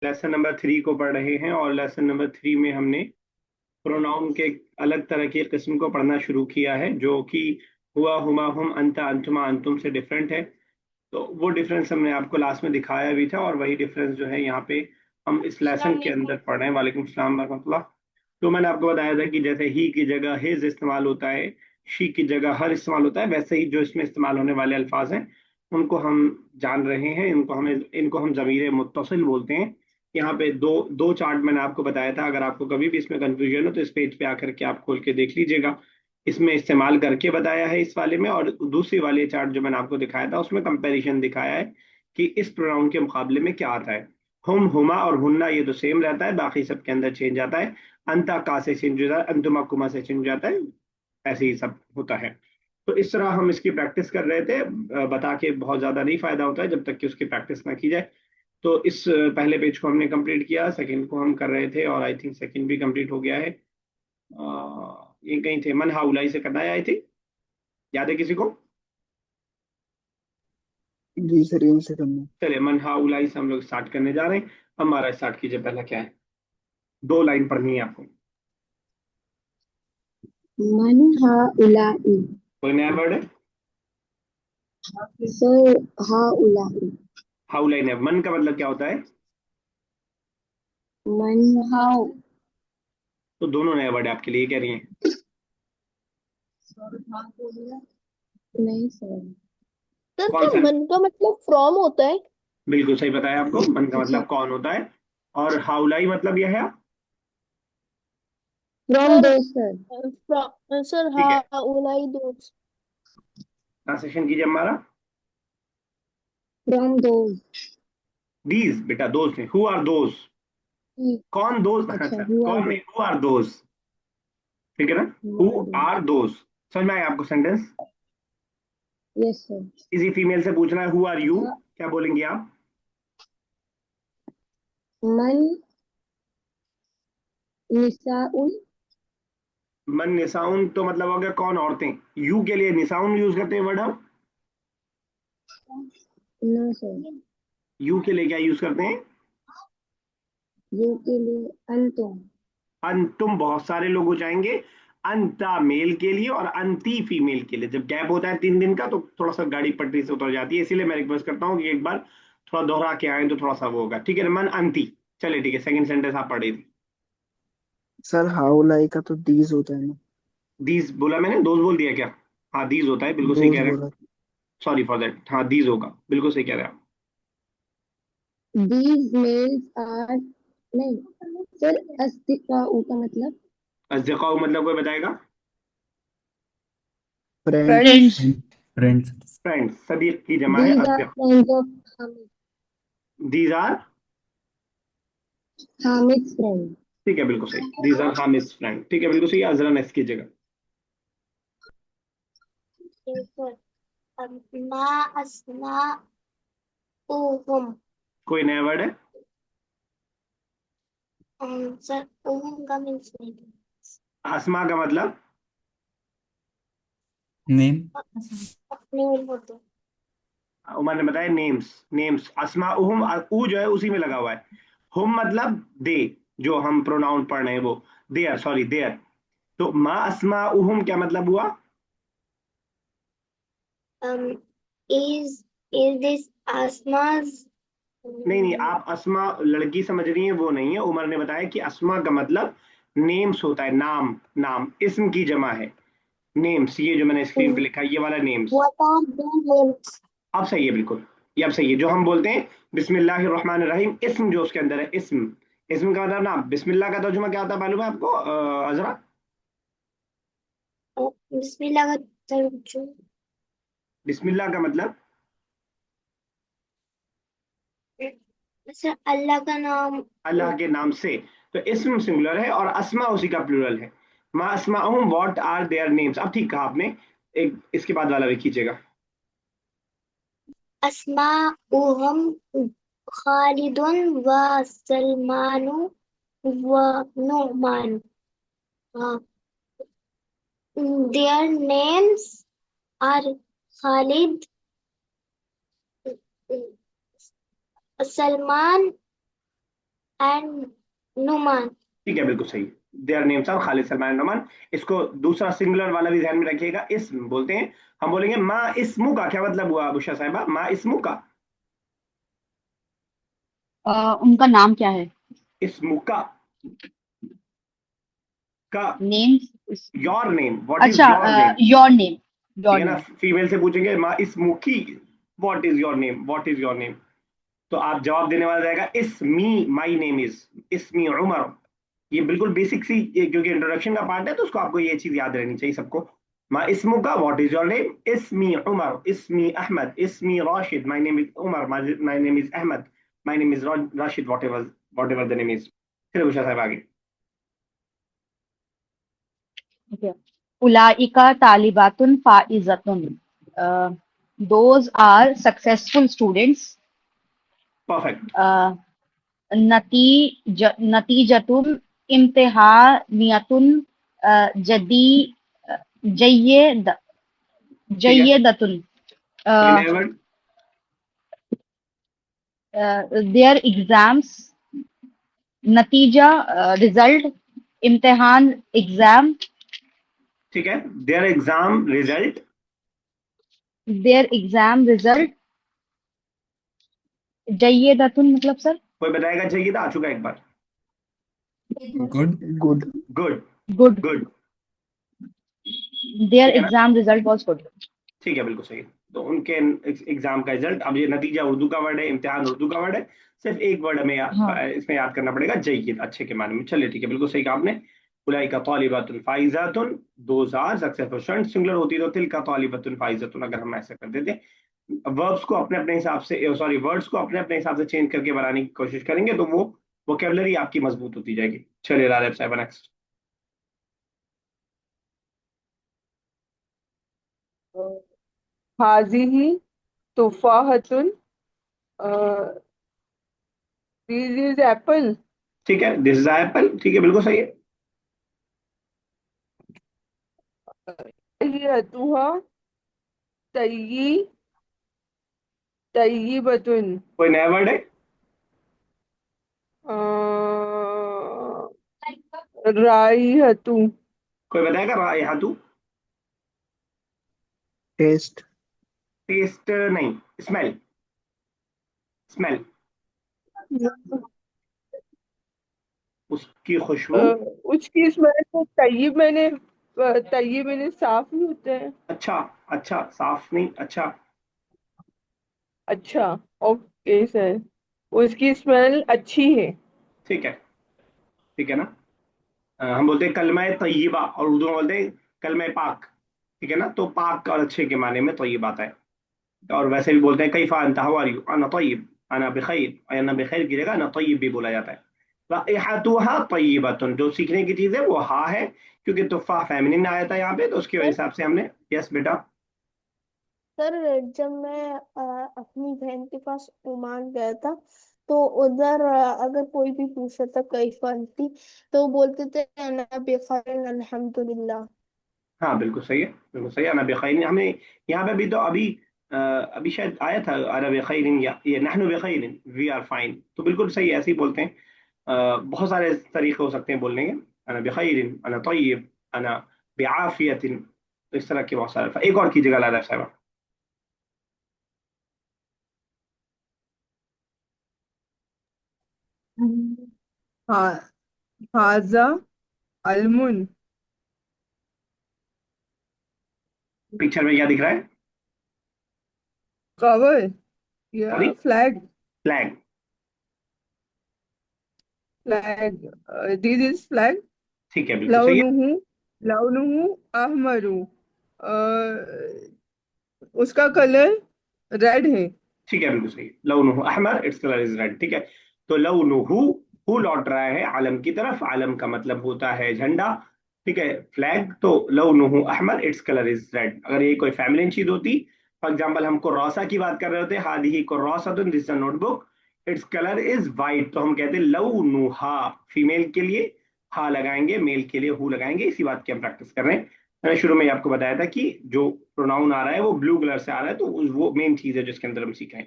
Lesson number 3 को पढ़ रहे हैं और लेसन नंबर 3 में हमने प्रोनाउन के अलग तरह के किस्म को पढ़ना शुरू किया है जो कि हुआ, हुमा, हुम, अंता, अंतुमा, अंतुम से डिफरेंट है। तो वो डिफरेंस हमने आपको लास्ट में दिखाया भी था और वही डिफरेंस जो है यहाँ पे हम इस अस्सलाम लेसन के वालेकुम। अंदर पढ़ रहे हैं। वालेकुम सलाम वरहमतुल्लाह। तो मैंने आपको बताया था कि जैसे ही की जगह हिज इस्तेमाल होता है, शी की जगह हर इस्तेमाल होता है, वैसे ही जो इसमें इस्तेमाल होने वाले अल्फाज हैं उनको हम जान रहे हैं। इनको हम ज़मीर मुत्तसिल बोलते हैं। यहाँ पे दो दो चार्ट मैंने आपको बताया था। अगर आपको कभी भी इसमें कंफ्यूजन हो तो इस पेज पे आकर के आप खोल के देख लीजिएगा। इसमें इस्तेमाल करके बताया है इस वाले में, और दूसरी वाले चार्ट जो मैंने आपको दिखाया था उसमें कंपैरिजन दिखाया है कि इस प्रोनाउन के मुकाबले में क्या आता है। हुम, हुमा और हुन्ना ये तो सेम रहता है, बाकी सब के अंदर चेंज आता है। अंता का से चेंज हो जाता है, अंतुमा कुमा से चेंज हो जाता है। ऐसे ही सब होता है। तो इस तरह हम इसकी प्रैक्टिस कर रहे थे। बता के बहुत ज्यादा नहीं फायदा होता है जब तक कि उसकी प्रैक्टिस ना की जाए। तो इस पहले पेज को हमने कंप्लीट किया, सेकंड को हम कर रहे थे और आई थिंक सेकंड भी कंप्लीट हो गया है। ये कहीं थे, मन हाउलाई से करना है आई थिंक। याद है किसी को? जी सर, यहीं से करना। चलिए, मन हाउलाई से हम लोग स्टार्ट करने जा रहे हैं। हमारा स्टार्ट कीजिए। पहला क्या है? 2 लाइन पढ़नी है आपको। मन हा उलाई। कोई नया वर्ड है? सर हा उलाई। हाउलाई है। मन का मतलब क्या होता है? मन हाउ। तो दोनों नए वर्ड है आपके लिए, कह रही हैं। नहीं सर। सर कौन क्या सा? मन का मतलब फ्रॉम होता है? बिल्कुल सही बताया आपको। मन का अच्छा। मतलब कौन होता है। और हाउलाई मतलब यह है। फ्रॉम सर, दो सर ठीक है, हा उलाई दोस्त। ट्रांसलेशन कीजिए हमारा। फ्रॉम दोस्त। दीज बेटा दोस्त हैं। हु आर दोस्त? कौन दोस्त? अच्छा, अच्छा, हु आर कौन नहीं, हु आर दोस्त। ठीक है ना? हु हु आर दोस्त। आर दोस्त। समझ में आया आपको सेंटेंस? Yes sir. किसी फीमेल से पूछना है हु आर यू, हाँ। क्या बोलेंगे आप? मन निसाउन। मन निसाउन तो मतलब हो गया कौन औरतें। यू के लिए निसाउन यूज करते हैं वर्ड हम। No sir. यू के लिए क्या यूज करते हैं? यू के लिए अंतुम। अंतुम बहुत सारे लोग हो जाएंगे। अंता मेल के लिए और अंती फीमेल के लिए। जब गैप होता है 3 दिन का तो थोड़ा सा गाड़ी पटरी से उतर जाती है, इसीलिए मैं रिक्वेस्ट करता हूँ कि एक बार थोड़ा दोहरा के आए तो थोड़ा सा वो होगा। ठीक है, मन अंती। चलिए ठीक है, सेकंड सेंटेंस आप पढ़े थी। सर हाउलाई का तो दीज होता है ना। दीज बोला मैंने, दोस्त बोल दिया क्या? हाँ दीज होता है, बिल्कुल सही कह दोज रहे हैं। बोला। सॉरी फॉर दैट, हाँ दीज होगा, बिल्कुल सही कह रहे हैं आप। These males are नहीं सर, अस्तिकाऊ का मतलब? अजदिकाउ मतलब कोई बताएगा? फ्रेंड्स। फ्रेंड्स। फ्रेंड्स। फ्रेंड्स, सदीक की जमा है These are अजदिक। friends of Hamid. These are. Hamid's friend. ठीक है, बिल्कुल सही। These are Hamid's friend. ठीक है, बिल्कुल सही। अजरा नेक्स्ट की जगह। Yes, sir. Ma asma uhum. कोई नया वर्ड है? Sir, uhum का means नहीं। आसमा का मतलब? नेम। अपने बोलते। उमर ने बताया नेम्स। नेम्स अस्मा उहुम, उ जो है उसी में लगा हुआ है। हुम मतलब दे, जो हम प्रोनाउन पढ़ रहे हैं वो। There, sorry there. तो मा अस्मा उहुम क्या मतलब हुआ? Um, is this Asma's? नहीं नहीं, आप अस्मा लड़की समझ रही हैं, वो नहीं है। उमर ने बताया कि अस्मा का मतलब नेम्स होता है, नाम। नाम इस्म की जमा है। नेम्स, ये जो मैंने स्क्रीन पे लिखा है ये वाला names. What are the names? अब सही है बिल्कुल। ये अब सही है। जो हम बोलते हैं बिस्मिल्लाहिर्रहमानिर्रहीम, इस्म जो उसके अंदर है, इस्म। इस्म का मतलब नाम। बिस्मिल्लाह का तर्जुमा क्या होता है मालूम है आपको, अजरा? बिस्मिल्लाह का तर्जुमा। बिस्मिल्लाह का मतलब? सर अल्लाह का नाम। अल्लाह के नाम से। तो इस्म सिंगुलर है और अस्मा उसी का प्लूरल है। मा अस्माउहुम, व्हाट आर देयर नेम्स। अब ठीक कहा आपने। एक इसके बाद वाला भी खींचेगा। अस्मा उहम खालिदुन व सलमानु व नुमान। Their names are Khalid, Salman, and Numan. ठीक है, बिल्कुल सही। Their names are Khalid, Salman, Noman. इसको दूसरा सिंगुलर वाला भी ध्यान में रखिएगा, इस्म बोलते हैं। हम बोलेंगे मा इस्मु का, क्या मतलब हुआ बुशा साहिबा, मा इस्मु का? उनका नाम क्या है? इस्मु का names. Your name, what is अच्छा, योर नेम? Your name. ठीक योर है ना, नेम। फीमेल से पूछेंगे मा इस्मु की, what is your name, what is your name. तो आप जवाब देने वाला रहेगा इस्मी, माई नेम इज इस्मी उमर। ये बिल्कुल बेसिक सी, क्योंकि इंट्रोडक्शन का पार्ट है तो उसको आपको ये चीज याद रहनी चाहिए सबको। मा इस्मु का, व्हाट इज योर नेम, इस्मी उमर, इस्मी अहमद, इस्मी Rashid, my name is Umar, my name is Ahmad, my name is Rashid, whatever the name is. फिर उषा साहब आगे। ओके। उलाइका तालिबातुन फाइजतुन। Those are successful students. Perfect. नतीजतुन इम्तिहानियतुन जदी जय्यद ठीक है, जय्यदतुन। कोई नया वर्ड? Their exams. नतीजा रिजल्ट। इम्तिहान एग्जाम। ठीक है, their exam result. Their exam result जय्यदतुन मतलब सर? कोई बताएगा, चाहिए था, आ चुका एक बार। Good. Good. Good. Good. Good. Their ठीक है ना, एग्जाम रिजल्ट वाज गुड। ठीक है, बिल्कुल सही। तो उनके एग्जाम का रिजल्ट, अब ये नतीजा उर्दू का वर्ड है, इम्तिहान उर्दू का वर्ड है। सिर्फ एक वर्ड हमें हाँ। इसमें याद करना पड़ेगा, जय्यद, अच्छे के माने में। चलिए ठीक है, बिल्कुल सही कहा आपने। उलाइका तालिबातुन फाइजातुन, दो जार सक्सेसफुल स्टूडेंट, सिंगुलर होती तो तिलका तालिबातुन फाइजातुन, अगर हम ऐसा कर देते। वर्ब्स को अपने अपने हिसाब से, सॉरी, वर्ड्स को अपने अपने हिसाब से चेंज करके बनाने की कोशिश करेंगे तो वो वोकेबलरी आपकी मजबूत होती जाएगी। चलिए राजेब साहब, नेक्स्ट। हाजिही तुफाहतुन। This is apple. ठीक है, दिस इज एप्पल, ठीक है, बिल्कुल सही है। तैयतुहा तय्यी तय्यिबतुन। कोई नया वर्ड है? राइहतु। कोई बताएगा रायहातू? टेस्ट। टेस्ट नहीं, स्मेल, स्मेल, उसकी खुशबू। उसकी स्मेल तो तय्यब मैंने साफ ही होते हैं। अच्छा, अच्छा, साफ नहीं, अच्छा। अच्छा। Okay sir. उसकी स्मेल अच्छी है। ठीक है, ठीक है ना। हम बोलते हैं कलमा तय्यबा, और उर्दू में बोलते हैं कलमा पाक। ठीक है ना, तो पाक और अच्छे के माने में तय्यब आता है। और वैसे भी बोलते हैं कैफा अंता, हाउ आर यू, अना तय्यब, अना बिखैर, अना बिखैर की जगह अना तय्यब भी बोला जाता है। राइहतुहा तय्यबतुन, जो सीखने की चीज है वो हा है, क्योंकि तुफा फेमिनिन आया था यहाँ पे, तो उसके सर हिसाब से हमने, यस बेटा। सर जब मैं अपनी बहन के पास ओमान गया था, तो उधर अगर कोई भी पूछता था कैफ आंटी, तो बोलते थे अना बिखैर अल्हम्दुलिल्लाह। हाँ, बिल्कुल सही है, बिल्कुल सही है, अना बिखैर। हमने यहाँ पे भी तो अभी शायद आया था, अना बिखैर, या ये नहनु बिखैर, वी आर फाइन, तो बिल्कुल सही है, ऐसे ही बोलते हैं। बहुत सारे तरीके हो सकते हैं बोलने के। अना बिखैर, अना तय्यब, अना बिआफियतिन, तो इस तरह के बहुत सारे। एक और कीजिएगा लाला साहब। हाँ। हाजा अलमुन। पिक्चर में क्या दिख रहा है? कवर सॉरी, या flag. Flag. Flag. This is flag. ठीक है, बिल्कुल सही है। लौनुहु लौनुहु अहमरु। उसका कलर रेड है। ठीक है, बिल्कुल सही। लौनुहु अहमर, इट्स कलर इज रेड। ठीक है, तो लौनुहु, हु लौट रहा है आलम की तरफ, आलम का मतलब होता है झंडा। ठीक है, फ्लैग, तो लौनुहु अहमर, इट्स कलर इज रेड। अगर ये कोई फैमिलियन चीज होती, फॉर एग्जाम्पल हम कुर्रासा की बात कर रहे होते, हादिही कुर्रासातुन, this is a notebook, its colour is white, तो हम कहते हैं लौनुहा, फीमेल के लिए हा लगाएंगे, मेल के लिए हु लगाएंगे। इसी बात की हम प्रैक्टिस कर रहे हैं। मैंने शुरू में ही आपको बताया था कि जो प्रोनाउन आ रहा है वो ब्लू कलर से आ रहा है, तो वो मेन चीज है जिसके अंदर हम सीखें।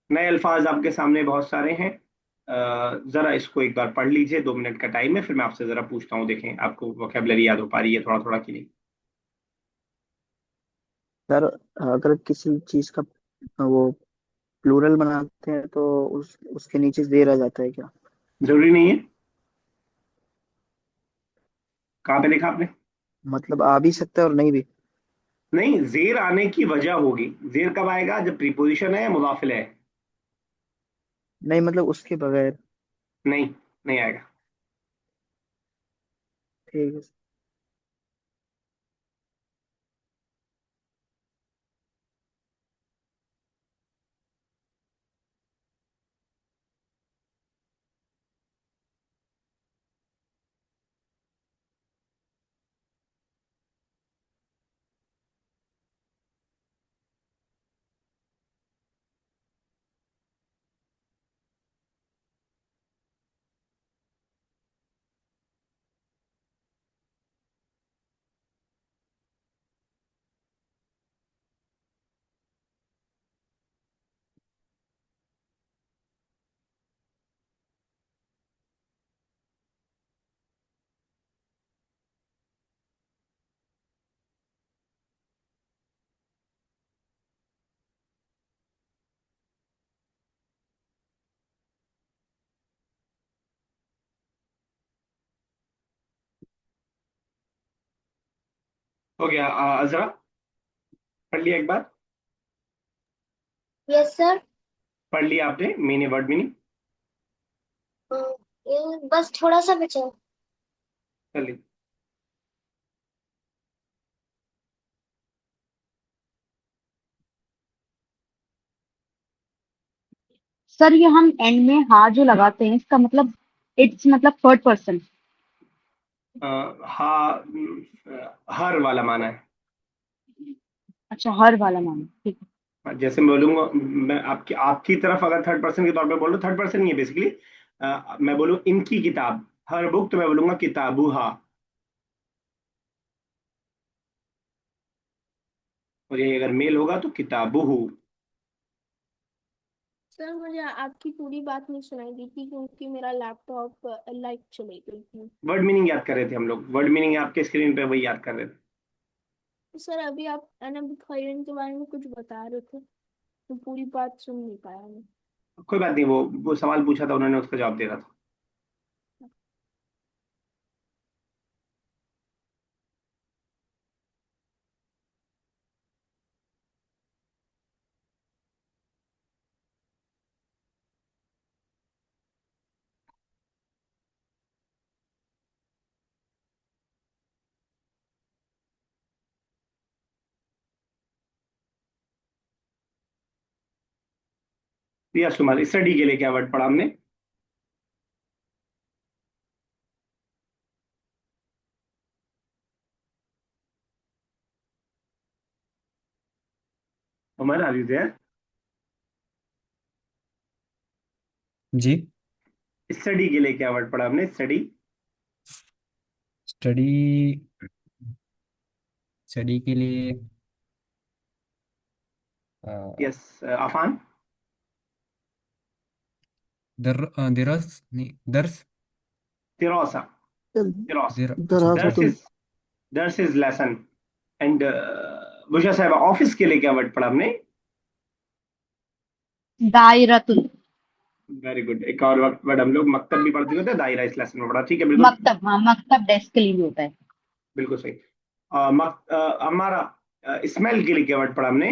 नए अल्फाज आपके सामने बहुत सारे हैं। जरा इसको एक बार पढ़ लीजिए, 2 मिनट का टाइम है, फिर मैं आपसे जरा पूछता हूँ, देखें आपको वोकेबलरी याद हो पा रही है थोड़ा थोड़ा कि नहीं। सर अगर किसी चीज का वो प्लूरल बनाते हैं तो उसके नीचे दे रह जाता है क्या? जरूरी नहीं है। कहाँ पे देखा आपने? मतलब आ भी सकता है और नहीं भी? नहीं, जेर आने की वजह होगी। जेर कब आएगा? जब प्रीपोजिशन है या मुदाफिल है। नहीं मतलब उसके बगैर। नहीं, नहीं आएगा। ठीक है। हो गया। अजरा, पढ़ लिया एक बार? Yes sir. पढ़ लिया आपने मीनिंग, वर्ड मीनिंग? बस थोड़ा सा बचा। चलिए। सर ये हम एंड में हा जो लगाते हैं इसका मतलब इट्स मतलब थर्ड पर्सन। हाँ, हर वाला माना है। अच्छा हर वाला माना, ठीक है। जैसे मैं बोलूंगा, मैं आपकी आपकी तरफ अगर थर्ड पर्सन के तौर पे बोलूँ, थर्ड पर्सन ही है बेसिकली। मैं बोलूँ इनकी किताब, हर बुक, तो मैं बोलूंगा किताबुहा। और ये अगर मेल होगा तो किताबुहु। सर मुझे आपकी पूरी बात नहीं सुनाई दी थी क्योंकि मेरा लैपटॉप लाइट चली गई थी। वर्ड मीनिंग याद कर रहे थे हम लोग, वर्ड मीनिंग आपके स्क्रीन पे वही याद कर रहे थे। तो सर अभी आप अनामिक खैरियन के बारे में कुछ बता रहे थे तो पूरी बात सुन नहीं पाया मैं। कोई बात नहीं, वो सवाल पूछा था उन्होंने, उसका जवाब दे रहा था। रियाज कुमार, स्टडी के लिए क्या वर्ड पढ़ा हमने? Umar, are you there? जी। स्टडी के लिए क्या वर्ड पढ़ा हमने? स्टडी। स्टडी। स्टडी के लिए यस, अफान। दरस नहीं, दर्स। तिरोसा। तिरोस। दरअसल दर्स तो इज, दर्स इज लेसन। एंड बुशा साहब, ऑफिस के लिए क्या वर्ड पढ़ा हमने? दायरतुल। Very good. एक और वर्ड हम लोग मकतब भी पढ़ते थे, दायरा इस लेसन में पढ़ा, ठीक है, बिल्कुल। मकतब, हाँ मकतब डेस्क के लिए भी होता है। बिल्कुल सही। हमारा स्मेल के लिए क्या वर्ड पढ़ा हमने?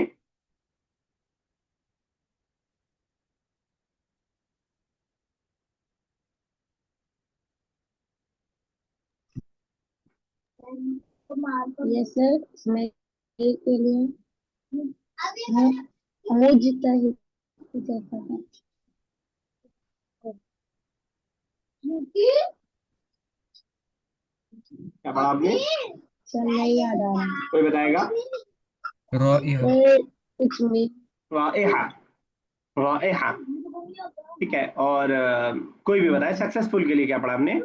Yes sir. इसमें के लिए मुझतहिद कहता है। क्या पढ़ा आपने? सर नहीं याद आ रहा। कोई बताएगा? रॉइहा। कुछ भी। राइहा। राइहा। ठीक है। और कोई भी बताए सक्सेसफुल के लिए क्या पढ़ा हमने?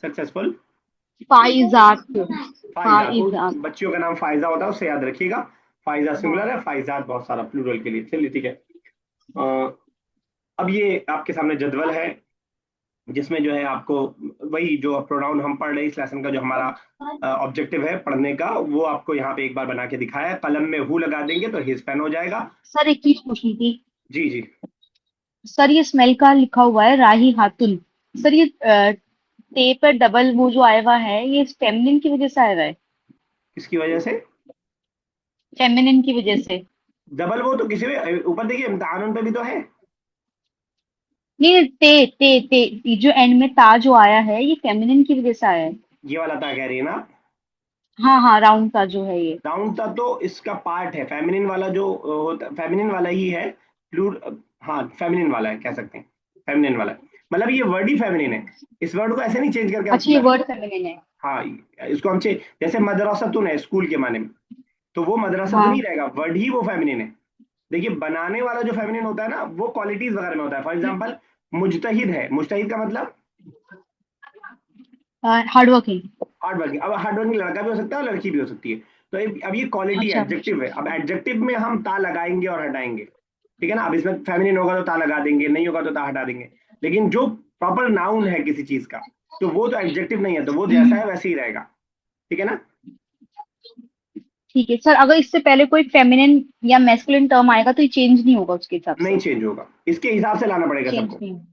सक्सेसफुल। फाइजात। फाइजा, फाइजात। बच्चियों का नाम फाइजा होता है, उससे याद रखिएगा। फाइजा सिंगुलर हाँ है, फाइजात बहुत सारा प्लूरल के लिए। चलिए ठीक है। अ, अब ये आपके सामने जदवल है, जिसमें जो है आपको वही जो प्रोनाउन हम पढ़ रहे हैं इस लेसन का, जो हमारा ऑब्जेक्टिव है पढ़ने का, वो आपको यहाँ पे एक बार बना के दिखाया है। कलम में हु लगा देंगे तो हिज पेन हो जाएगा। सर, एक चीज पूछनी थी। जी जी। सर, ये स्मेल का लिखा हुआ है राही हातुन। सर, ये टे पर डबल वो जो आया हुआ है, ये फेमिनिन की वजह से आया हुआ है। किसकी वजह से? फेमिनिन की वजह से। डबल वो तो किसी भी ऊपर देखिए, इम्तिहान पे भी तो है। नहीं, टे टे टे ये जो एंड में ता जो आया है, ये फेमिनिन की वजह से आया है। ये वाला था कह रही है ना? हाँ हाँ, राउंड का जो है ये। डाउन था तो इसका पार्ट है, फेमिनिन वाला जो होता, फेमिनिन वाला ही है। प्लूर हाँ फेमिनिन वाला है, कह सकते हैं फेमिनिन वाला है। मतलब ये वर्ड ही फेमिनिन है। इस वर्ड को ऐसे नहीं चेंज करके आप अच्छा, ये सीधा। वर्ड फेमिनिन है। हाँ, इसको हम जैसे मदरसातुन है स्कूल के माने में, तो वो मदरसा तो नहीं हाँ रहेगा, वर्ड ही वो फेमिनिन है। देखिए बनाने वाला जो फेमिनिन होता है ना, वो क्वालिटीज वगैरह में होता है। फॉर एग्जाम्पल मुजतहिद है, मुजतहिद का मतलब हार्ड वर्किंग। Hard working. अब हार्ड वर्किंग लड़का भी हो सकता है और लड़की भी हो सकती है। तो अब ये क्वालिटी अच्छा। एडजेक्टिव है। अब एडजेक्टिव में हम ता लगाएंगे और हटाएंगे, ठीक है ना? अब इसमें फेमिनिन होगा तो ता लगा देंगे, नहीं होगा तो ता हटा देंगे। लेकिन जो प्रॉपर नाउन है किसी चीज का, तो वो तो एडजेक्टिव नहीं है, तो वो जैसा हम्म, है वैसे ही रहेगा। ठीक है ना? ठीक है सर, अगर इससे पहले कोई फेमिनिन या मैस्कुलिन टर्म आएगा तो ये चेंज नहीं होगा उसके हिसाब नहीं से। चेंज होगा, इसके हिसाब से लाना पड़ेगा चेंज सबको। नहीं होगा।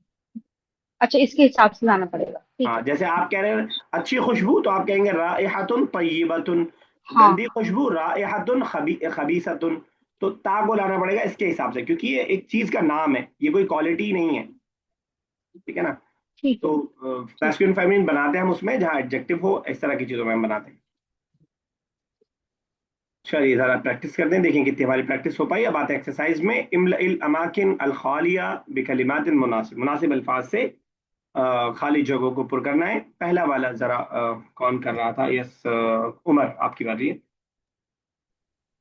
अच्छा, इसके हिसाब से लाना पड़ेगा, ठीक हाँ, है। जैसे आप कह रहे हैं अच्छी खुशबू, तो आप कहेंगे राइहतुन तय्यिबतुन। हाँ। गंदी खुशबू राइहतुन खबीसतुन। तो ता को लाना पड़ेगा इसके हिसाब से, क्योंकि ये एक चीज का नाम है, ये कोई क्वालिटी नहीं है। ठीक है ना? ठीक है। तो ठीक मैस्कुलिन फेमिनिन बनाते हैं हम उसमें जहाँ एडजेक्टिव हो, इस तरह की चीजों में हम बनाते हैं। चलिए जरा प्रैक्टिस करते हैं, देखें कितनी हमारी प्रैक्टिस हो पाई। अब आते हैं एक्सरसाइज में। इमल अमाकिन अल खालिया बिकलिमातिन मुनासिब, मुनासिब अल्फाज से खाली जगहों को पुर करना है। पहला वाला जरा कौन कर रहा था? यस, उमर आपकी बारी है।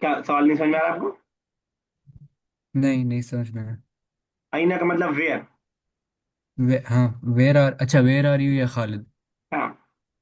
क्या सवाल नहीं समझ में आ रहा आपको? नहीं नहीं समझ में आया। आईना का मतलब वेयर। हाँ वेर आर यू या खालिद? हाँ।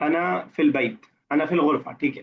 अना फिल बैत, अना फिल गुरफा। ठीक है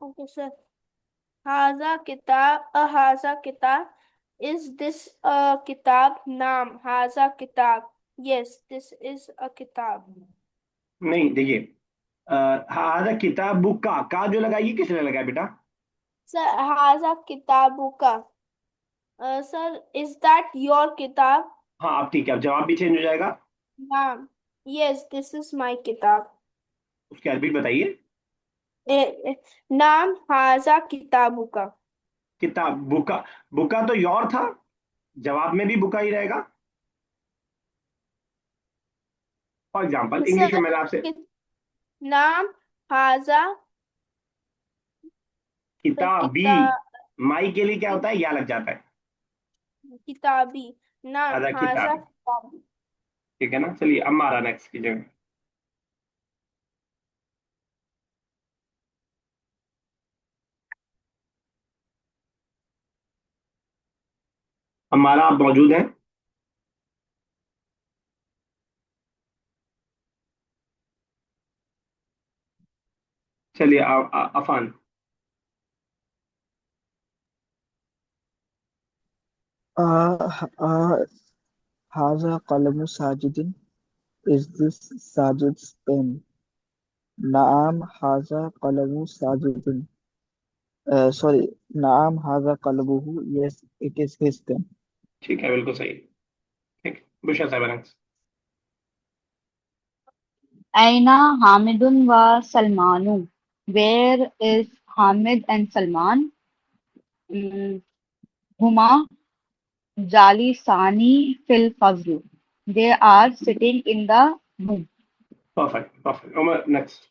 ओके सर। हाजा किताब, इज दिस अ किताब? नाम हाजा किताब, यस दिस इज अ किताब। नहीं देखिए, हाजा किताबु का जो लगाइए, किसने लगाया बेटा? सर हाजा किताबु का। सर इज दैट योर किताब? हाँ आप ठीक है, अब जवाब भी चेंज हो जाएगा। नाम, यस दिस इज माय किताब। उसकी अरबी बताइए। नाम हाजा किताबु का। किताब बुका, बुका तो योर था, जवाब में भी बुका ही रहेगा। फॉर एग्जाम्पल इंग्लिश में सर मैंने आपसे नाम हाजा किताबी, किताब, माई के लिए क्या होता है, या लग जाता है। किताबी, नाम हाजा हाजा किताबी। किताबी। ठीक है ना? चलिए अब हमारा नेक्स्ट कीजिएगा। हमारा आप मौजूद है? चलिए अफान। आ, आ, हाजा कलमु साजिदिन, इज दिस साजिद पेन? नाम हाजा कलमु साजिदिन, सॉरी, नाम हाजा कलमुहु, yes it is his pen. ठीक है, बिल्कुल सही। ठीक है, बुशा साहब नेक्स्ट। ऐना हामिदुन व सलमानु। Where is Hamid and Salman? Hmm, हुमा जालिसानी फिल फजल। They are sitting in the room. Perfect perfect. Umar next.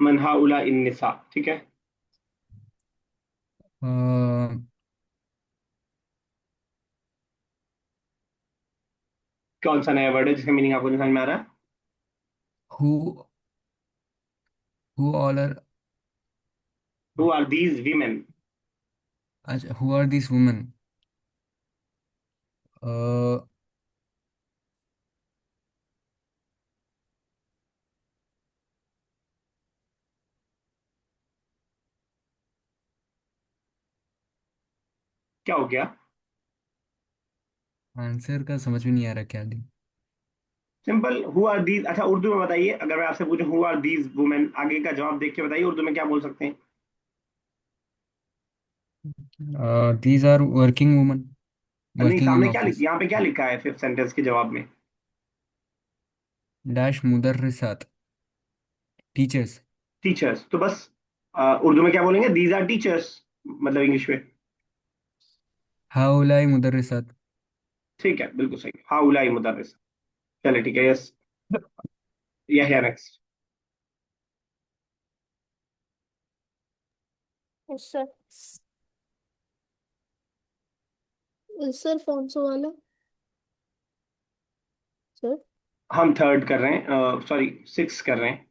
मन हाउला इन निसा, ठीक है। कौन सा नया वर्ड है जिसका मीनिंग आपको नहीं समझ में आ रहा है? Who who all are who are these women? अच्छा, हु आर दिस वुमेन? क्या हो गया? आंसर का समझ में नहीं आ रहा क्या दी। Simple, who are these. अच्छा, उर्दू में बताइए, अगर मैं आपसे पूछूं हु आर दीज वुमेन, आगे का जवाब देख के बताइए उर्दू में क्या बोल सकते हैं? दीज आर वर्किंग वुमन, नहीं, वर्किंग इन सामने क्या ऑफिस। यहाँ पे क्या लिखा है फिफ्थ सेंटेंस के जवाब में? Dash मुदर्रिसात, teachers. टीचर्स, तो बस उर्दू में क्या बोलेंगे? दीज आर टीचर्स, मतलब इंग्लिश में। हाउलाई मुदर्रिसात। ठीक है, बिल्कुल सही, हाउलाई मुदर्रिस। चलिए ठीक है, यस। यह है नेक्स्ट। सर, सर कौन सा वाला? सर, हम थर्ड कर रहे हैं, सॉरी सिक्स कर रहे हैं।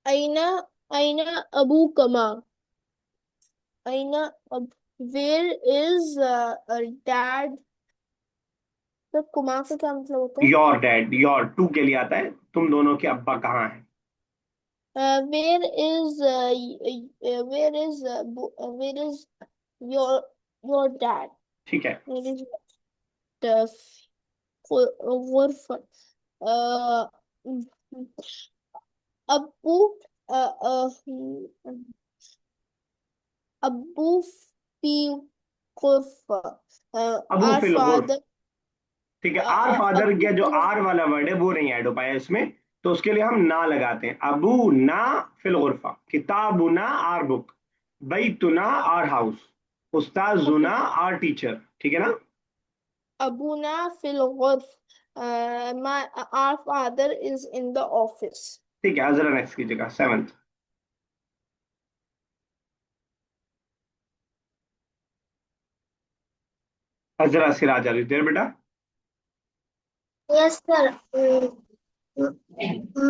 आईना, आईना अबू कमा, आईना अब, वेयर इज डैड? तो कुमा का क्या मतलब होता है? योर डैड, योर टू के लिए आता है, तुम दोनों के अब्बा कहाँ हैं? Where is, where is your your dad? ठीक है। वेयर इज द गुरफा? अब्बू, अब्बू फी गुरफा, अबू आर फिल गुर्फ। फादर, ठीक है, आर फादर अब्बू के जो फिल, आर वाला वर्ड है वो नहीं ऐड हो पाया इसमें, तो उसके लिए हम ना लगाते हैं। अबू ना फिल गुरफा, किताबुना आर बुक, बैतुना आर हाउस, ओके, उस्ताजुना आर टीचर, ठीक है ना? अबूना फिल गुरफ, my are father is in the office. ठीक है, जरा नेक्स्ट कीजिएगा, सेवंथ। अजरा सिराज अली देर बेटा। Yes sir.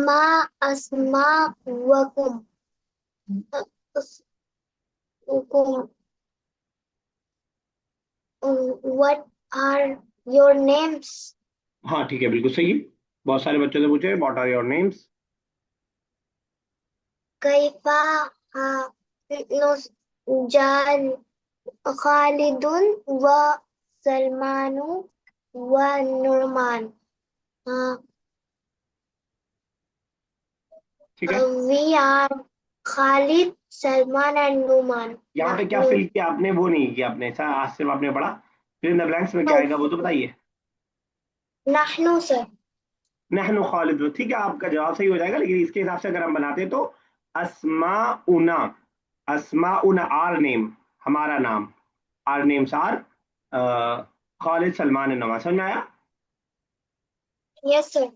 मा अस्मा वकुम, व्हाट आर योर नेम्स? हाँ ठीक है, बिल्कुल सही। बहुत सारे बच्चों से पूछे व्हाट आर योर नेम्स। कैफा नुजान खालिदुन व सलमानु व नुरमान। ठीक है, we are Khalid, Salman and Numan. यहाँ पे क्या फिल किया आपने? वो नहीं किया आपने, आज सिर्फ आपने पढ़ा। फिर इन द ब्लैंक्स में क्या आएगा वो तो बताइए। नहनु सर। नहनु खालिद, ठीक है, आपका जवाब सही हो जाएगा, लेकिन इसके हिसाब से अगर हम बनाते तो अस्माउना, अस्माउना आर नेम, हमारा नाम, our names are Khalid Salman Nawaz. समझ में आया? Yes sir.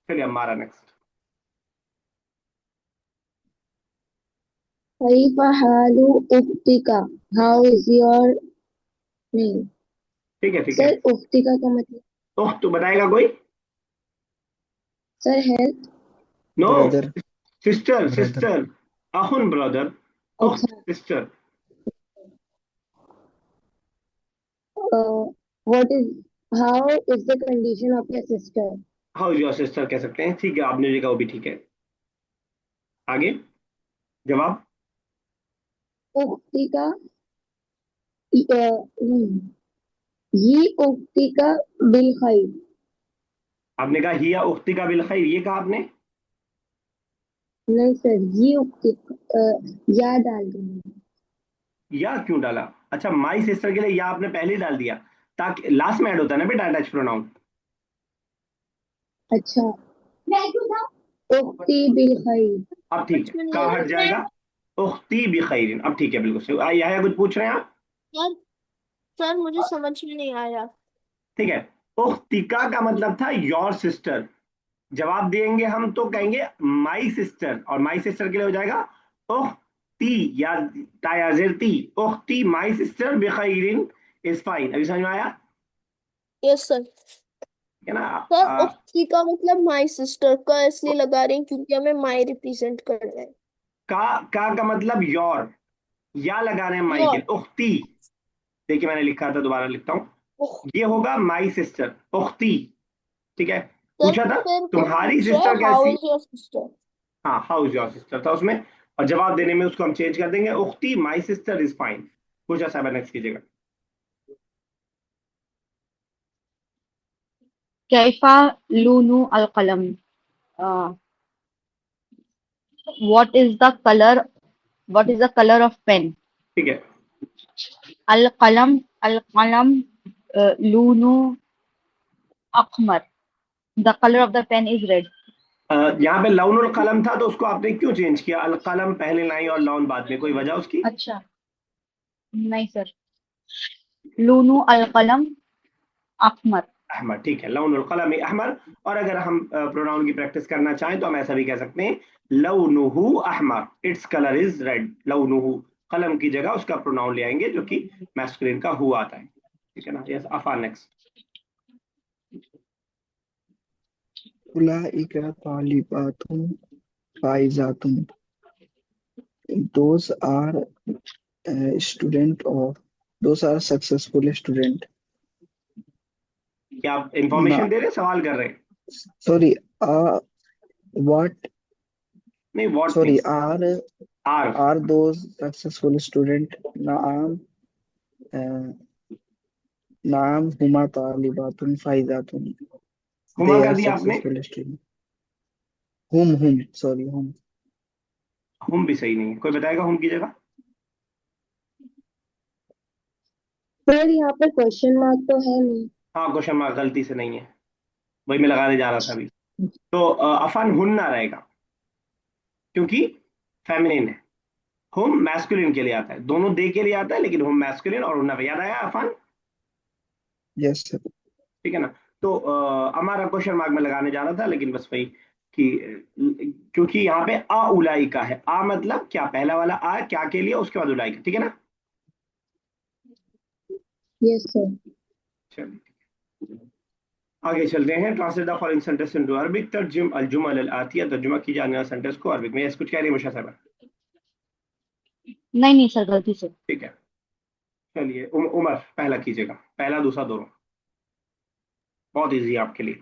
चलिए हमारा नेक्स्ट। कैफ हालु उख्तिका, हाउ इज योर नेम? ठीक है ठीक है। सर उख्तिका का मतलब तो बताएगा कोई? Sir health. No, brother. Sister, brother. Sister, अहुन ब्रदर, उख्त अच्छा, sister. What is, how is the condition of your sister? How your sister कह सकते हैं, ठीक है, आपने जो कहा वो भी ठीक है। आगे जवाब। उख्तिका, ये उख्तिका बिल खैर। आपने कहा हिया उख्ती का बिल खैर, ये कहा आपने? नहीं सर, ये उख्तिका या डाल दूंगी। या क्यों डाला? अच्छा, माई सिस्टर के लिए या आपने पहले ही डाल दिया, ताकि लास्ट में ऐड होता है ना बेटा अटैच प्रोनाउन। अच्छा, उख्ती बिल खैर। अब ठीक समझ है, में नहीं कहाँ आया हट जाएगा? उख्ती बिखैरिन, अब ठीक है, बिल्कुल सही। यह कुछ पूछ रहे हैं आप? यार। सर मुझे समझ में नहीं आया। ठीक है, उख्तिका का मतलब था योर सिस्टर, जवाब देंगे हम तो कहेंगे माई सिस्टर, और माई सिस्टर के लिए हो जाएगा उख्ती या तायाजिरती। उख्ती माई सिस्टर बिखैरिन इज फाइन। अभी समझ में आया? Yes sir. है ना? सर उख्ती का मतलब माई सिस्टर का इसलिए लगा रहे हैं क्योंकि हमें माई रिप्रेजेंट करना है। का मतलब योर, या लगा रहे हैं माई के योर। लिए, उख्ती। देखिए मैंने लिखा था, दोबारा लिखता हूँ, ये होगा माई सिस्टर, उख्ती। ठीक है, सर पूछा था फिर कुछ तुम्हारी पूछा है सिस्टर हाउ कैसी। Is your sister. हाँ, हाउ इज योर सिस्टर था उसमें, और जवाब देने में उसको हम चेंज कर देंगे, उख्ती माई सिस्टर इज फाइन। पूछा, 7 नेक्स्ट कीजिएगा। कैफा लूनु अल कलम, what is the colour, what is the colour of pen? ठीक है, अल कलम, अल कलम लूनु अकमर, the colour of the pen is red. यहाँ पे लौनुल कलम था तो उसको आपने क्यों चेंज किया? अल कलम पहले लाइन और लौन बाद में, कोई वजह उसकी? अच्छा, नहीं सर, लूनु अल कलम अकमर। अहमर, ठीक है, लौनुल कलम अहमर। और अगर हम प्रोनाउन की प्रैक्टिस करना चाहें तो हम ऐसा भी कह सकते हैं, लौनुहु अहमर, इट्स कलर इज रेड। लौनुहु, कलम की जगह उसका प्रोनाउन ले आएंगे जो कि मैस्कुलिन का हु आता है। ठीक है ना? Yes, Affan next. उलाइका तालिबातुन फाइजातुन, those are student of, those are successful student. क्या आप ना, इंफॉर्मेशन दे रहे हैं, सवाल कर रहे हैं? sorry, what, नहीं, व्हाट नहीं, sorry, are. are those successful student? नाम, नाम हुमा तालिबातुन फाइजातुन, हुमा they कर are दिया आपने? successful student. whom, sorry, whom. हुम भी सही नहीं है, कोई बताएगा हुम की जगह? सर यहाँ पे क्वेश्चन मार्क तो है नहीं। हाँ, क्वेश्चन मार्क गलती से नहीं है, वही मैं लगाने जा रहा था अभी। तो अफान हुन्ना रहेगा, क्योंकि फेमिनिन है। हुम मैस्कुलिन के लिए आता है, दोनों दे के लिए आता है, लेकिन हुम मैस्कुलिन और हुन्ना पे। याद आया अफान? Yes sir. ठीक है ना? तो हमारा क्वेश्चन मार्क में लगाने जा रहा था, लेकिन बस वही कि क्योंकि यहाँ पे आ उलाई का है। आ मतलब क्या, पहला वाला आ क्या के लिए, उसके बाद उलाई का। ठीक है ना? Yes sir. चलिए आगे चलते हैं। Translate the following sentence into Arabic, तर्जुम अल जुमल अल आतिया, तर्जुमा की जाने वाले सेंटेंस को अरबिक में। कुछ कह रही है मुशा साहब? नहीं नहीं सर, गलती से। ठीक है, चलिए उमर पहला कीजिएगा, पहला दूसरा दोनों, बहुत इजी है आपके लिए,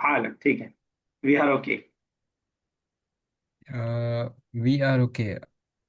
हाल, ठीक है, we are okay. we are okay.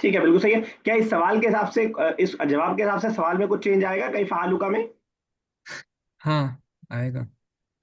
ठीक है, बिल्कुल सही है। क्या इस सवाल के हिसाब से, इस जवाब के हिसाब से सवाल में कुछ चेंज आएगा कहीं फालुका में? हाँ आएगा,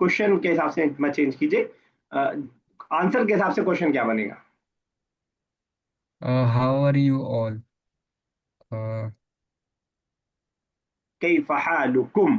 क्वेश्चन के हिसाब से मैं चेंज कीजिए, आंसर के हिसाब से क्वेश्चन क्या बनेगा? how are you all? uh, Kaif हालुकुम।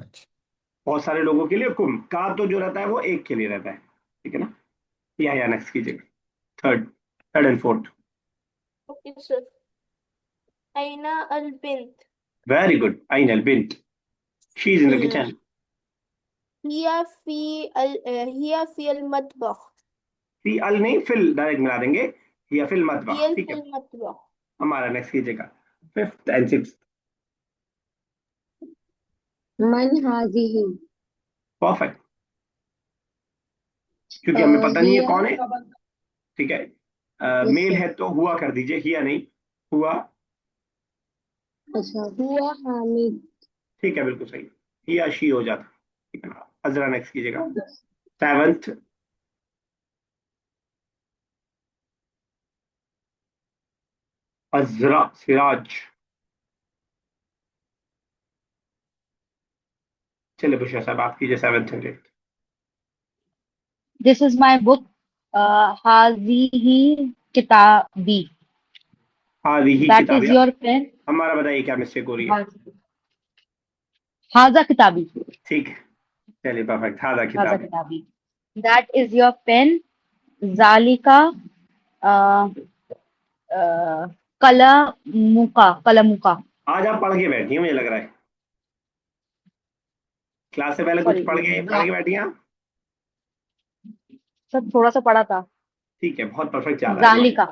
अच्छा, बहुत सारे लोगों के लिए कुम का तो जो रहता है वो एक के लिए रहता है। ठीक है ना? या नेक्स्ट कीजिएगा, third, third and fourth. Okay sir. अइना अल बिंत। वेरी गुड, आइन अल बिंट, she is in the kitchen. हिया फी हिया फी अल मतबख। फी अल नहीं, फिल डायरेक्ट मिला देंगे, या फिल मतबख। हियल ठीक है, फिल मतबख। हमारा नेक्स्ट कीजिएगा, फिफ्थ एंड सिक्स। मन हाजिही। परफेक्ट, क्योंकि हमें पता नहीं है हिया। कौन है। ठीक है, यस मेल सर। है तो हुआ कर दीजिए, हिया नहीं, हुआ। अच्छा, हुआ हामिद। ठीक है, बिल्कुल सही, हिया शी हो जाता। ठीक है ना? अजरा नेक्स्ट कीजिएगा, सेवंथ। अजरा, सिराज। चलिए बुशरा साहब आप कीजिए seventh and eighth. This is my book, हाजिही किताबी, हादिही दैट इज किताबिया। Your pen. हमारा बताइए क्या मिस्टेक हो रही है? हाजा किताबी, ठीक है, चलिए परफेक्ट, हादा हाजा किताबी। किताबी, दैट इज योर पेन। जालिका कलमुका। आज आप पढ़ के बैठी हैं मुझे लग रहा है, क्लास से पहले कुछ सॉरी, पढ़ के बैठी हैं आप। सर थोड़ा सा पढ़ा था। ठीक है, बहुत परफेक्ट जा रहा है दिमाग। जालिका।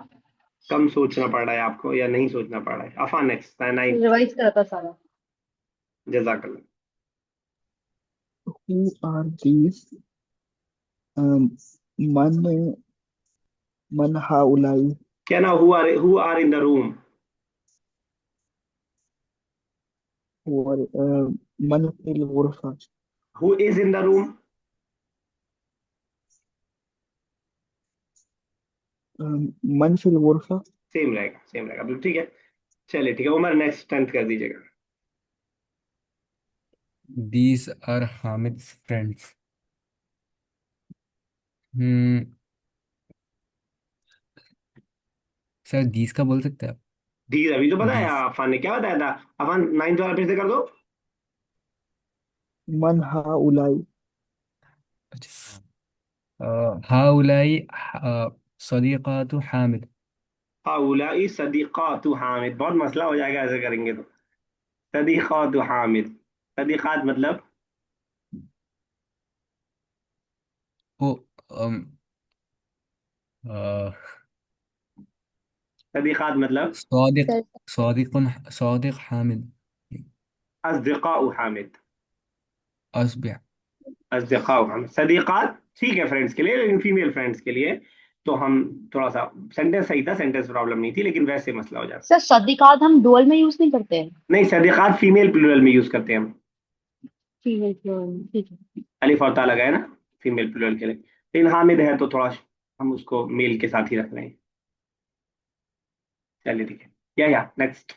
कम सोचना पड़ रहा है आपको या नहीं सोचना पड़ रहा है। अफा नेक्स्ट नाइन। रिवाइज करा था सारा। जजाकल्ला। Who are these? मन मन हाउलाई क्या ना, who are in the room. और मन फिल गुरफा। Who is in the room. मन फिल गुरफा। सेम रहेगा, सेम रहेगा, बिल्कुल ठीक है। चलिए ठीक है, उमर नेक्स्ट टेंथ कर दीजिएगा। These are Hamid's friends. Hmm sir these का बोल सकते हैं आप? दीज अभी तो बताया दीज। अफान ने, क्या बताया था। अफान नाइन्थ वाला फिर से कर दो। मन हाउलाई। अच्छा। हाउलाई सदीकातु हामिद। हाउलाई सदीकातु हामिद, बहुत मसला हो जाएगा ऐसे करेंगे तो। सदीकातु हामिद, सदीकात मतलब। ओ अम, अ, सदीकात मतलब सादिक सर सादिक हामिद। अस्दिका हामिद। असबिया। अस्दिका हामिद, सदीकात ठीक है फ्रेंड्स के लिए, लेकिन फीमेल फ्रेंड्स के लिए तो हम थोड़ा सा, सेंटेंस सही था, सेंटेंस प्रॉब्लम नहीं थी, लेकिन वैसे मसला हो जाता। सर सदीकात हम डुअल में यूज नहीं करते हैं। नहीं, सदीकात फीमेल प्लूरल में यूज करते हैं हम। फीमेल प्लूरल में, ठीक है। अलिफ और ता लगा है ना फीमेल प्लूरल के लिए, लेकिन हामिद है तो थोड़ा हम उसको मेल के साथ ही रख रहे हैं। चलिए ठीक है। या नेक्स्ट।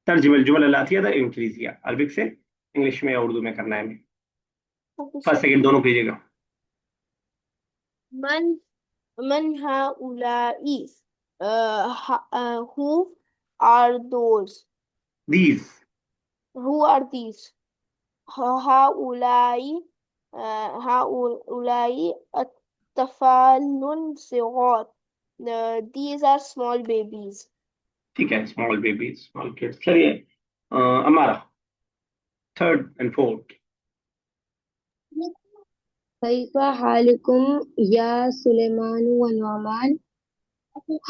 तर्जुमल जुमल अलातिया था इंक्रीज किया अरबिक से इंग्लिश में या उर्दू में करना है हमें। Okay first sir. सेकंड दोनों कीजिएगा। मन मन हाउलाई, who are those, these. who are these, हाउलाई, हाउलाई अत्तफालुन सिगार, these are small babies. ठीक है, स्मॉल बेबी स्मॉल किड्स। चलिए हमारा थर्ड एंड फोर्थ। कैफा हालुकुम या सुलेमान व Nauman.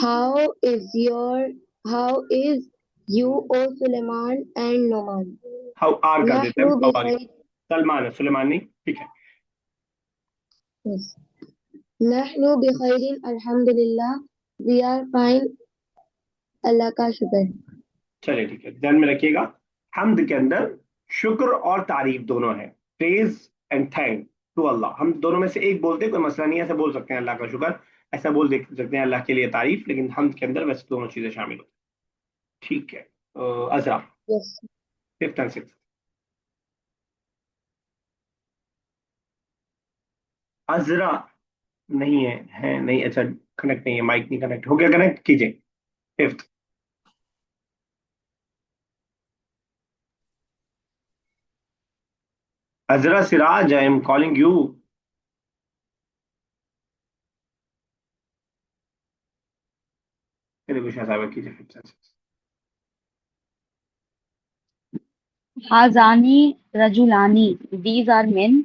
How is your how is you O Suleiman and Noman? How are कर देते हैं, नहनु हाउ आर यू। बिखैर। सलमान है, सुलेमान नहीं, ठीक है। Yes. नहनु बिखैरिन अल्हम्दुलिल्लाह। We are fine. अल्लाह का शुक्र। चलिए ठीक है, ध्यान में रखिएगा। हमद के अंदर शुक्र और तारीफ दोनों है। Praise and thank to Allah, हम दोनों में से एक बोलते हैं, कोई मसला नहीं है, ऐसा बोल सकते हैं अल्लाह का शुक्र, ऐसा बोल देख सकते हैं अल्लाह के लिए तारीफ, लेकिन हमद के अंदर वैसे दोनों चीजें शामिल होती हैं। ठीक है। Azra Yes. Fifth and six. Azra नहीं है नहीं, अच्छा कनेक्ट नहीं है, माइक नहीं कनेक्ट हो गया, कनेक्ट कीजिए fifth. Azra Siraj, I am calling you. फिर विशा साहब कीजिए फिफ्थ एंड सिक्स। हाजानी रजुलानी, दीज आर मेन।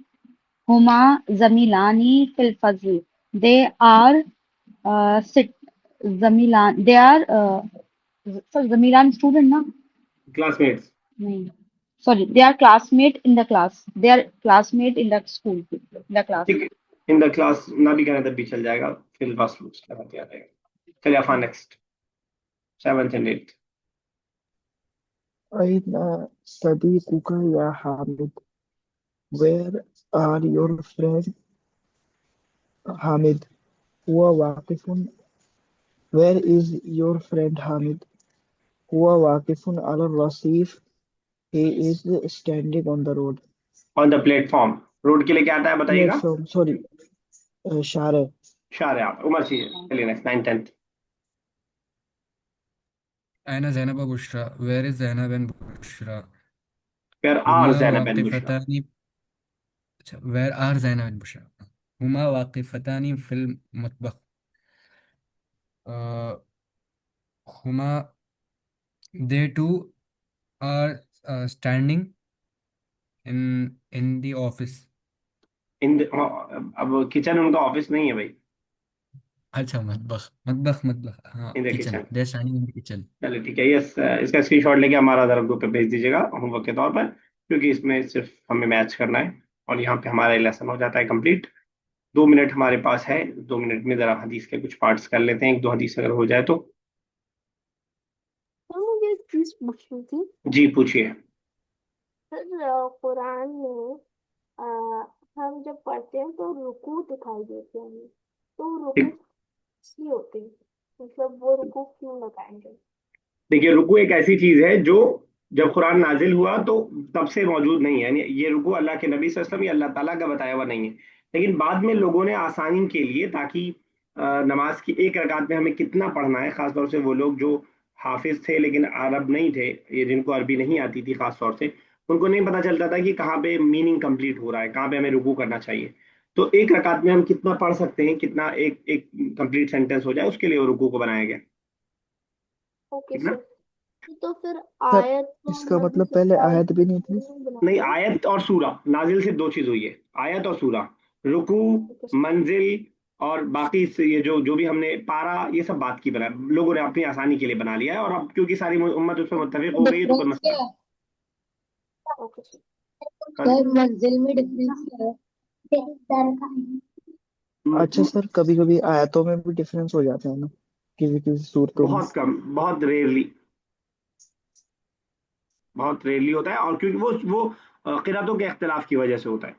हुमा जमीलानी फिल फजल, दे आर सिट जमीलान, दे आर सर जमीलान स्टूडेंट ना? क्लासमेट्स। नहीं, sorry, they are classmate in the class, they are classmate in the school, in the class. ठीक है, इन द क्लास ना भी कहना तब भी चल जाएगा, फिर बस लगा दिया जाएगा। चलिए Affan next, seventh and eighth. अइना सदीकुका या Hamid. Where are your friend Hamid? हुआ वाकिफुन। Where is your friend Hamid? हुआ वाकिफुन अला Rasif. He is standing on the road. On the platform, road के लिए क्या आता है बताइएगा। Platform, sorry, शारे। शार उमर चाहिए। चलिए नेक्स्ट नाइन टेंथ। अना Zainab Bushra. Where is Zainab and Bushra? Where are हुमा ज़ैनब एंड बुशरा। वाक़िफ़तानी। अच्छा, where are Zainab and Bushra? हुमा वाक़िफ़तानी फिल मतबख। हुमा they two are standing in the office. अब किचन उनका ऑफिस नहीं है भाई। अच्छा, मतबख मतबख मतबख, हाँ, in the kitchen, kitchen. They standing in the kitchen. चलो ठीक है, यस, इसका स्क्रीनशॉट लेके हमारा जरा ग्रुप पे भेज दीजिएगा होमवर्क के तौर पर, क्योंकि इसमें सिर्फ हमें मैच करना है और यहाँ पे हमारा लेसन हो जाता है कंप्लीट। 2 मिनट हमारे पास है, 2 मिनट में जरा हदीस के कुछ पार्ट्स कर लेते हैं, एक दो हदीस अगर हो जाए तो। तो मुझे एक चीज पूछनी थी। जी पूछिए। सर कुरान में अ, हम जब पढ़ते हैं तो रुकू दिखाई देते हैं हमें। तो रुकू ठीक। कैसी होती है? मतलब वो रुकू क्यों लगाएंगे? देखिए, रुकू एक ऐसी चीज है जो जब कुरान नाजिल हुआ तो तब से मौजूद नहीं है, यानी ये रुकू अल्लाह के नबी सल्लल्लाहु अलैहि वसल्लम या अल्लाह ताला का बताया हुआ नहीं है। लेकिन बाद में लोगों ने आसानी के लिए, ताकि नमाज की एक रकात में हमें कितना पढ़ना है, खासतौर से वो लोग जो हाफिज थे लेकिन अरब नहीं थे, ये जिनको अरबी नहीं आती थी खासतौर से, उनको नहीं पता चलता था कि कहाँ पे मीनिंग कंप्लीट हो रहा है, कहाँ पे हमें रुकू करना चाहिए। तो एक रकात में हम कितना पढ़ सकते हैं, कितना एक एक कंप्लीट सेंटेंस हो जाए, उसके लिए वो रुकू को बनाया गया। ओके ठीक ना? सर। तो फिर सर आयत तो इसका नबी मतलब पहले सल्लल्लाहु अलैहि आयत भी नहीं थी। वसल्लम नहीं, बनाते हैं। आयत और सूरा नाजिल से दो चीज हुई है, आयत और सूरा। रुकू, ओके सर। मंजिल और बाकी से ये जो जो भी हमने पारा, ये सब बात की बना, लोगों ने अपनी आसानी के लिए बना लिया है, और अब क्योंकि सारी उम्मत उस पर मुत्तफिक हो गई है तो कोई डिफरेंस मसला क्या है? Okay sir. नहीं। सर मंजिल में डिफरेंस क्या है? अच्छा सर, कभी कभी आयतों में भी डिफरेंस हो जाता है ना, किसी किसी सूरतों में। बहुत कम, बहुत रेयरली, बहुत रेयरली होता है, और क्योंकि वो किरातों के इख्तिलाफ की वजह से होता है।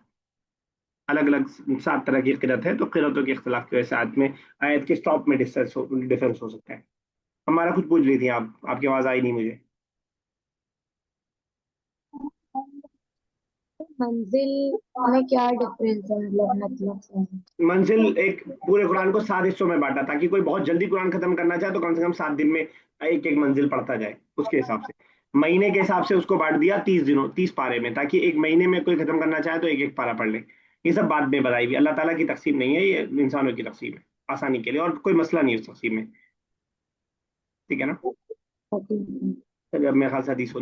अलग अलग 7 तरह की किरत है, तो किरतों के इख्तिलाफ की वजह से आयत में, आयत के स्टॉप में डिफरेंस हो सकता है। हमारा कुछ पूछ रही थी आप, आपकी आवाज आई नहीं मुझे। मंजिल में क्या डिफरेंस है, मतलब क्या है? मंजिल एक पूरे कुरान को 7 हिस्सों में बांटा, ताकि कोई बहुत जल्दी कुरान खत्म करना चाहे तो कम से कम 7 दिन में एक एक मंजिल पढ़ता जाए, उसके हिसाब से। महीने के हिसाब से उसको बांट दिया 30 दिनों, 30 पारे में, ताकि एक महीने में कोई खत्म करना चाहे तो एक एक पारा पढ़ ले। ये सब बाद में बताई हुई, अल्लाह ताला की तकसीम नहीं है, ये इंसानों की तकसीम है, आसानी के लिए, और कोई मसला नहीं है उस तकसीम में। ठीक है ना? ओके। चलिए, अब मेरे ख्याल से हदीस होनी